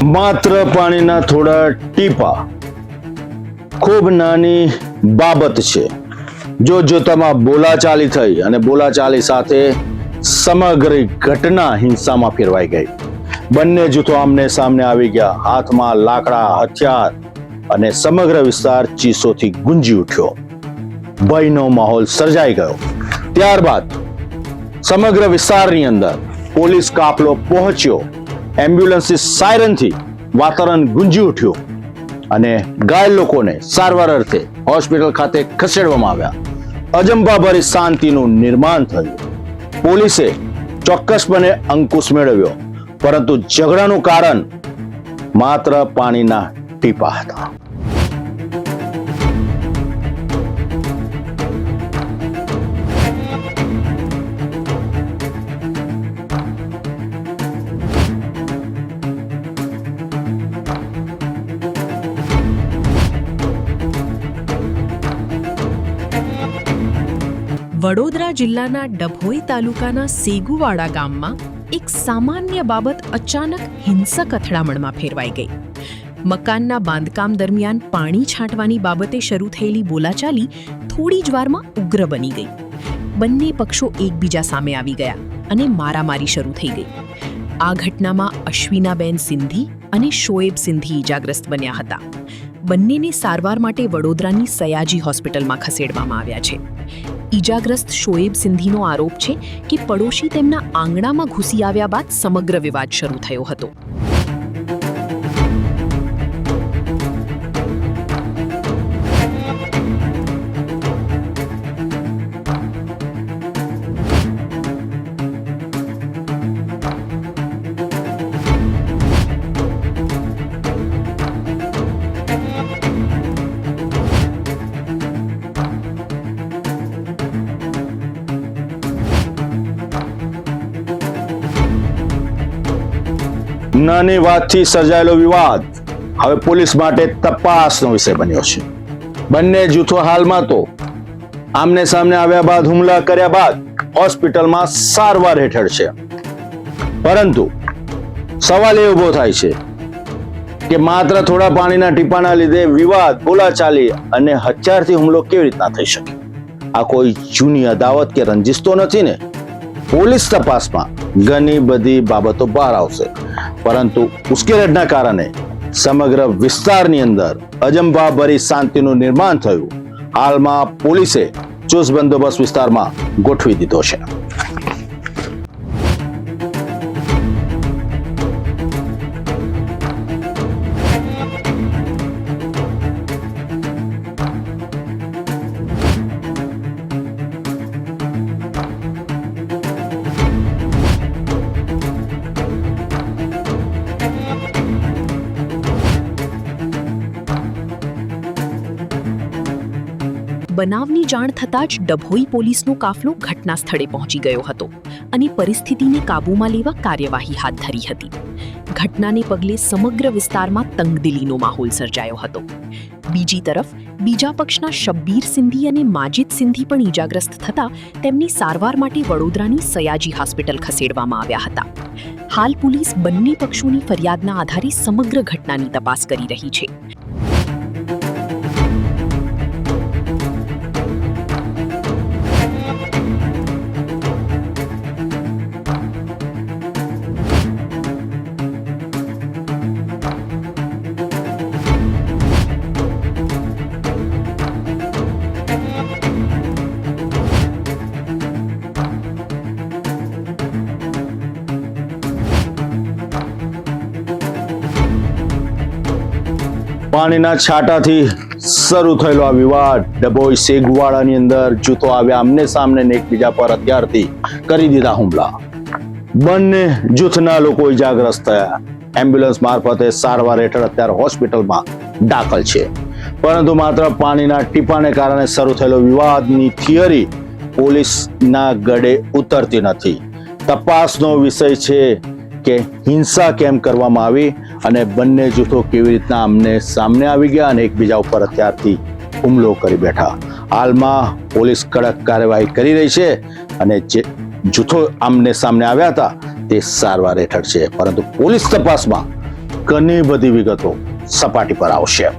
માત્ર પાણીના થોડા ટીપા ખૂબ નાની બાબત છે. જોતજોતામાં બોલાચાલી થઈ અને બોલાચાલી સાથે સમગ્ર ઘટના હિંસામાં ફેરવાઈ ગઈ. બંને જૂથો આમને સામને આવી ગયા, હાથમાં લાકડા, હથિયાર, અને સમગ્ર વિસ્તાર ચીસોથી ગુંજી ઉઠ્યો. ભયનો માહોલ સર્જાઈ ગયો. ત્યારબાદ સમગ્ર વિસ્તારની અંદર પોલીસ કાફલો પહોંચ્યો. એમ્બ્યુલન્સની સાયરનથી વાતાવરણ ગુંજી ઉઠ્યું અને ઘાયલ લોકોને સારવાર અર્થે હોસ્પિટલ ખાતે ખસેડવામાં આવ્યા. અજંપાભરી શાંતિનું નિર્માણ થયું. પોલીસે ચોક્કસપણે અંકુશ મેળવ્યો, પરંતુ ઝઘડાનું કારણ માત્ર પાણીના ટીપા હતા. વડોદરા જિલ્લાના ડભોઈ તાલુકાના સેગુવાડા ગામમાં એક સામાન્ય બાબત અચાનક હિંસક અથડામણમાં ફેરવાઈ ગઈ. મકાનના બાંધકામ દરમિયાન પાણી છાંટવાની બાબતે શરૂ થયેલી બોલાચાલી થોડી જ વારમાં ઉગ્ર બની ગઈ. બંને પક્ષો એકબીજા સામે આવી ગયા અને મારામારી શરૂ થઈ ગઈ. આ ઘટનામાં અશ્વિનાબેન સિંધી અને શોએબ સિંધી ઈજાગ્રસ્ત બન્યા હતા. બંનેને સારવાર માટે વડોદરાની સયાજી હોસ્પિટલમાં ખસેડવામાં આવ્યા છે. ઈજાગ્રસ્ત શોએબ સિંધીનો આરોપ છે કે પડોશી તેમના આંગણામાં ઘૂસી આવ્યા બાદ સમગ્ર વિવાદ શરૂ થયો હતો. નાની વાતથી સર્જાયેલો વિવાદ હવે પોલીસ માટે તપાસનો વિષય બન્યો છે. બંને જૂથો હાલમાં તો આમને સામને આવ્યા બાદ હુમલા કર્યા બાદ હોસ્પિટલમાં સારવાર હેઠળ છે. પરંતુ સવાલ એ ઉભો થાય છે કે માત્ર થોડા પાણીના ટીપાના લીધે વિવાદ, બોલાચાલી અને હથિયારથી હુમલો કેવી રીતના થઈ શકે? આ કોઈ જૂની અદાવત કે રંજીશ તો નથી ને? પોલીસ તપાસમાં ઘણી બધી બાબતો બહાર આવશે, પરંતુ ઉશ્કેરણીના કારણે સમગ્ર વિસ્તારની અંદર અજંપાભરી શાંતિનું નિર્માણ થયું. હાલમાં પોલીસે ચુસ્ત બંદોબસ્ત વિસ્તારમાં ગોઠવી દીધો છે. બનાવની જાણ થતાં જ ડભોઈ પોલીસનો કાફલો ઘટના સ્થળે પહોંચી ગયો હતો અને પરિસ્થિતિને કાબૂમાં લેવા કાર્યવાહી હાથ ધરી હતી. ઘટનાને પગલે સમગ્ર વિસ્તારમાં તંગદિલીનો માહોલ સર્જાયો હતો. બીજી તરફ બીજા પક્ષના શબ્બીર સિંધી અને માજિદ સિંધી પણ ઈજાગ્રસ્ત થતા તેમની સારવાર માટે વડોદરાની સયાજી હોસ્પિટલ ખસેડવામાં આવ્યા હતા. હાલ પોલીસ બંને પક્ષોની ફરિયાદના આધારે સમગ્ર ઘટનાની તપાસ કરી રહી છે. પાણીના છાંટાથી શરૂ થયેલો આ વિવાદ ડભોઈ સેગવાડાની અંદર જૂથો આવ્યા આમને સામને એકબીજા પર હથિયારથી કરી દીધા હુમલા. બંને જૂથના લોકો ઈજાગ્રસ્ત થયા. એમ્બ્યુલન્સ મારફતે સારવાર હેઠળ અત્યારે હોસ્પિટલમાં દાખલ છે. પરંતુ માત્ર પાણીના ટીપાને કારણે શરૂ થયેલો વિવાદની થિયરી પોલીસના ગળે ઉતરતી નથી. તપાસનો વિષય છે કે હિંસા કેમ કરવામાં આવી અને બંને જૂથો કેવી રીતના આમને સામને આવી ગયા અને એકબીજા ઉપર હથિયારથી હુમલો કરી બેઠા. હાલમાં પોલીસ કડક કાર્યવાહી કરી રહી છે અને જે જૂથો આમને સામને આવ્યા હતા તે સારવાર હેઠળ છે, પરંતુ પોલીસ તપાસમાં ઘણી બધી વિગતો સપાટી પર આવશે.